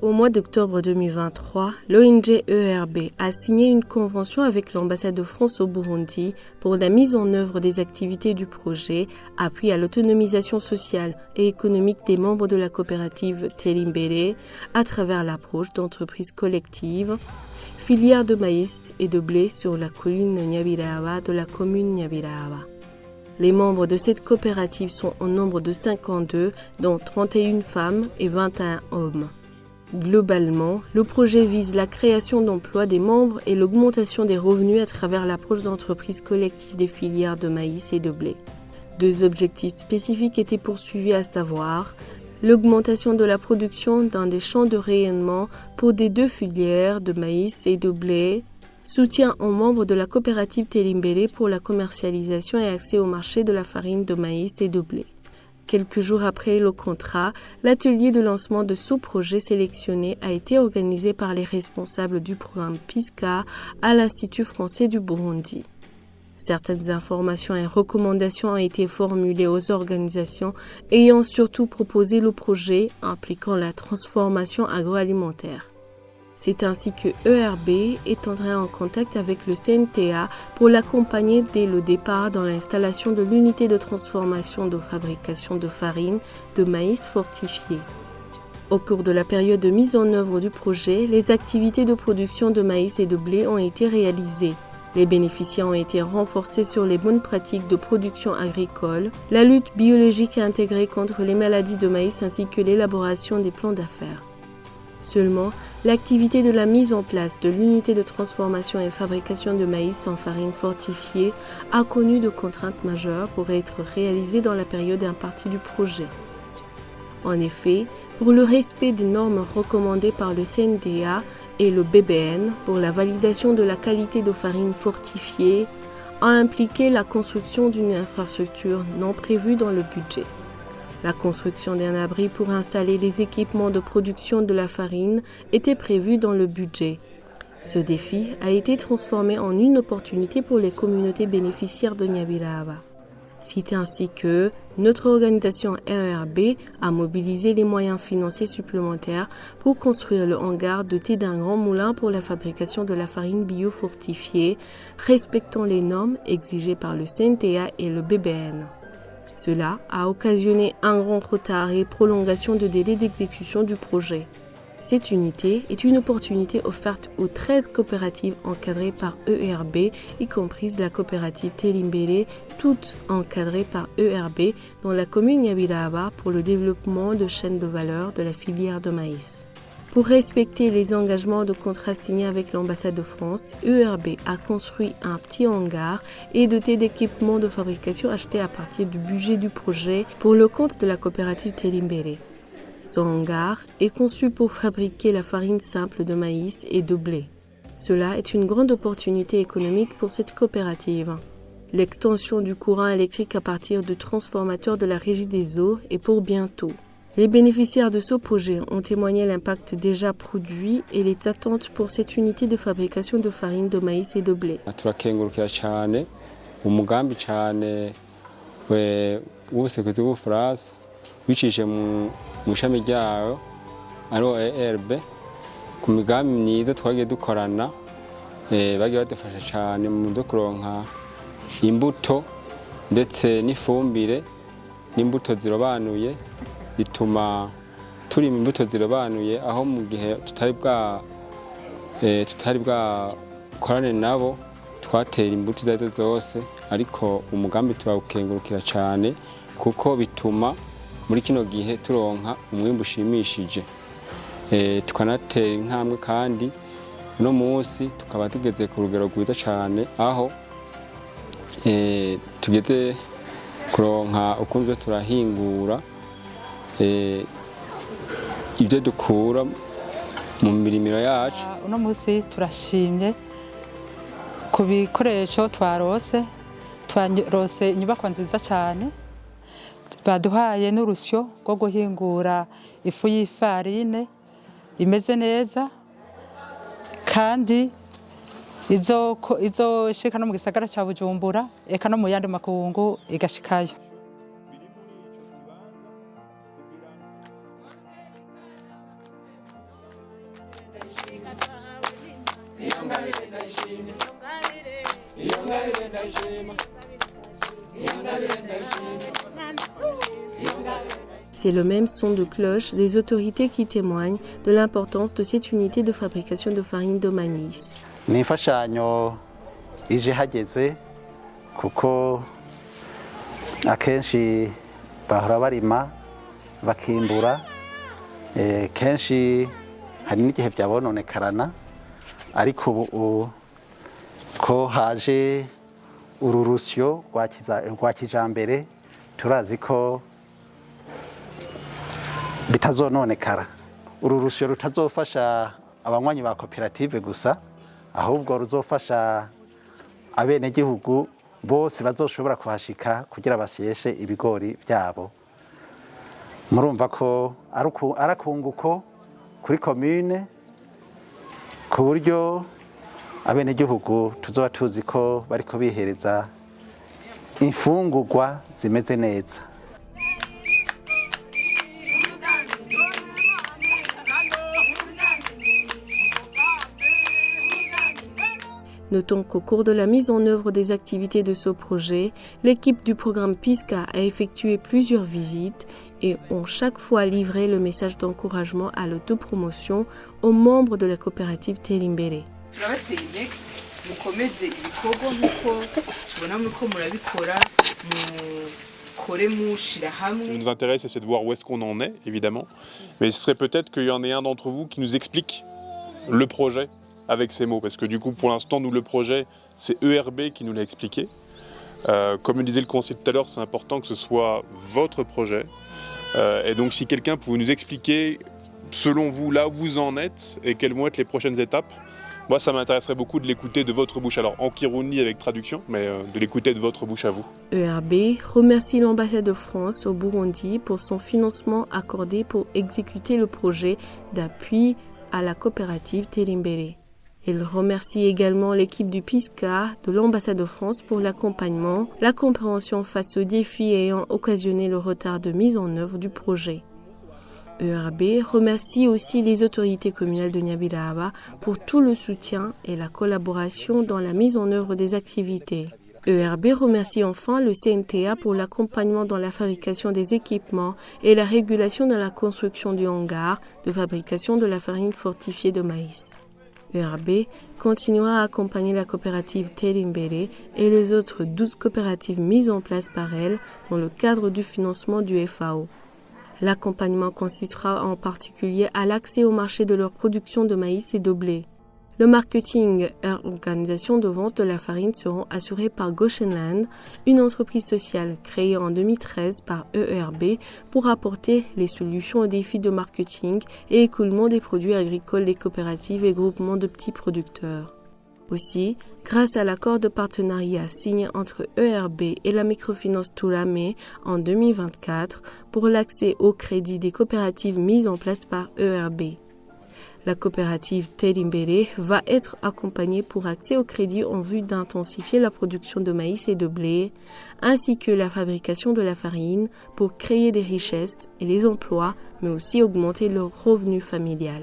Au mois d'octobre 2023, l'ONG ERB a signé une convention avec l'ambassade de France au Burundi pour la mise en œuvre des activités du projet Appui à l'autonomisation sociale et économique des membres de la coopérative Telimbere à travers l'approche d'entreprises collectives, filière de maïs et de blé sur la colline Nyabiraba de la commune Nyabiraba. Les membres de cette coopérative sont au nombre de 52, dont 31 femmes et 21 hommes. Globalement, le projet vise la création d'emplois des membres et l'augmentation des revenus à travers l'approche d'entreprises collectives des filières de maïs et de blé. Deux objectifs spécifiques étaient poursuivis, à savoir l'augmentation de la production dans des champs de rayonnement pour des deux filières de maïs et de blé, soutien aux membres de la coopérative Telimbere pour la commercialisation et accès au marché de la farine de maïs et de blé. Quelques jours après le contrat, l'atelier de lancement de ce projet sélectionné a été organisé par les responsables du programme PISCA à l'Institut français du Burundi. Certaines informations et recommandations ont été formulées aux organisations ayant surtout proposé le projet impliquant la transformation agroalimentaire. C'est ainsi que ERB est entré en contact avec le CNTA pour l'accompagner dès le départ dans l'installation de l'unité de transformation de fabrication de farine de maïs fortifié. Au cours de la période de mise en œuvre du projet, les activités de production de maïs et de blé ont été réalisées. Les bénéficiaires ont été renforcés sur les bonnes pratiques de production agricole, la lutte biologique intégrée contre les maladies de maïs ainsi que l'élaboration des plans d'affaires. Seulement, l'activité de la mise en place de l'unité de transformation et fabrication de maïs en farine fortifiée a connu de contraintes majeures pour être réalisée dans la période impartie du projet. En effet, pour le respect des normes recommandées par le CNTA et le BBN pour la validation de la qualité de farine fortifiée, a impliqué la construction d'une infrastructure non prévue dans le budget. La construction d'un abri pour installer les équipements de production de la farine était prévue dans le budget. Ce défi a été transformé en une opportunité pour les communautés bénéficiaires de Nyabiraba. C'est ainsi que notre organisation ERB a mobilisé les moyens financiers supplémentaires pour construire le hangar doté d'un grand moulin pour la fabrication de la farine biofortifiée, respectant les normes exigées par le CNTA et le BBN. Cela a occasionné un grand retard et prolongation de délai d'exécution du projet. Cette unité est une opportunité offerte aux 13 coopératives encadrées par ERB, y compris la coopérative Telimbere, toutes encadrées par ERB dans la commune Nyabiraba pour le développement de chaînes de valeur de la filière de maïs. Pour respecter les engagements de contrat signés avec l'ambassade de France, ERB a construit un petit hangar et doté d'équipements de fabrication achetés à partir du budget du projet pour le compte de la coopérative Telimbere. Ce hangar est conçu pour fabriquer la farine simple de maïs et de blé. Cela est une grande opportunité économique pour cette coopérative. L'extension du courant électrique à partir de transformateurs de la Régie des eaux est pour bientôt. Les bénéficiaires de ce projet ont témoigné l'impact déjà produit et les attentes pour cette unité de fabrication de farine de maïs et de blé. Turakengurukira cyane umugambi cyane w'ubuserukizi bw'Ubufaransa bicishije mu ishami ryayo ariho ERB ku migambi myiza twagiye dukorana bagiye badufasha cyane mu byo kuronka imbuto ndetse n'ifumbire n'imbuto zirobanuye bituma turima imbuto zirobanuye aho mu gihe tutari bwakorane nabo twatera imbuto izo arizo zose, ariko umugambi turawukengurukira cyane kuko bituma muri kino gihe turonka umwimbu ushimishije, tukanatera intambwe kandi uno munsi tukaba tugeze ku rugero rwiza cyane aho tugeze kuronka ukunze turahingura ibyo dukura mu mirimiro yacu. Uno munsi turashimye ku bikoresho twarose inyubako nziza cyane, baduhaye n'urusyo rwo guhingura ifu y'ifarine imeze neza kandi izoshika no mu gisagara cya Bujumbura eka no mu yandi makungu igashikayo. C'est le même son de cloche des autorités qui témoignent de l'importance de cette unité de fabrication de farine de maïs. Ni imfashanyo ije hageze kuko akenshi bahora barima bakimbura kenshi hari n'igihe byabononekarana ariko ubu ko haje uru rusyo rwa kijambere turazi ko bitazononekara. Uru rusyo rutazofasha abanywanyi ba koperative gusa ahubwo ruzofasha abenegihugu bose bazoshobora kuhashika kugira basyeshe ibigori byabo. Murumva ko arakunguko kuri commune ku buryo abenegihugu tuzoba tuzi ko bariko bihereza imfungurwa zimeze neza. Notons qu'au cours de la mise en œuvre des activités de ce projet, l'équipe du programme PISCA a effectué plusieurs visites et ont chaque fois livré le message d'encouragement à l'autopromotion aux membres de la coopérative Terimbere. Ce qui nous intéresse, c'est de voir où est-ce qu'on en est, évidemment. Mais ce serait peut-être qu'il y en ait un d'entre vous qui nous explique le projet avec ces mots. Parce que du coup, pour l'instant, nous, le projet, c'est ERB qui nous l'a expliqué. Comme le disait le conseiller tout à l'heure, c'est important que ce soit votre projet. Et donc, si quelqu'un pouvait nous expliquer, selon vous, là où vous en êtes et quelles vont être les prochaines étapes, moi, ça m'intéresserait beaucoup de l'écouter de votre bouche. Alors, en Kirundi avec traduction, mais de l'écouter de votre bouche à vous. ERB remercie l'ambassade de France au Burundi pour son financement accordé pour exécuter le projet d'appui à la coopérative Terimbere. Il remercie également l'équipe du PISCA de l'ambassade de France pour l'accompagnement, la compréhension face aux défis ayant occasionné le retard de mise en œuvre du projet. ERB remercie aussi les autorités communales de Nyabiraba pour tout le soutien et la collaboration dans la mise en œuvre des activités. ERB remercie enfin le CNTA pour l'accompagnement dans la fabrication des équipements et la régulation dans la construction du hangar de fabrication de la farine fortifiée de maïs. ERB continuera à accompagner la coopérative Terimbere et les autres 12 coopératives mises en place par elle dans le cadre du financement du FAO. L'accompagnement consistera en particulier à l'accès au marché de leur production de maïs et de blé. Le marketing et l'organisation de vente de la farine seront assurés par Goshenland, une entreprise sociale créée en 2013 par ERB pour apporter les solutions aux défis de marketing et écoulement des produits agricoles des coopératives et groupements de petits producteurs. Aussi, grâce à l'accord de partenariat signé entre ERB et la microfinance Toulame en 2024 pour l'accès au crédit des coopératives mises en place par ERB. La coopérative Terimbere va être accompagnée pour accès au crédit en vue d'intensifier la production de maïs et de blé, ainsi que la fabrication de la farine pour créer des richesses et les emplois, mais aussi augmenter leur revenu familial.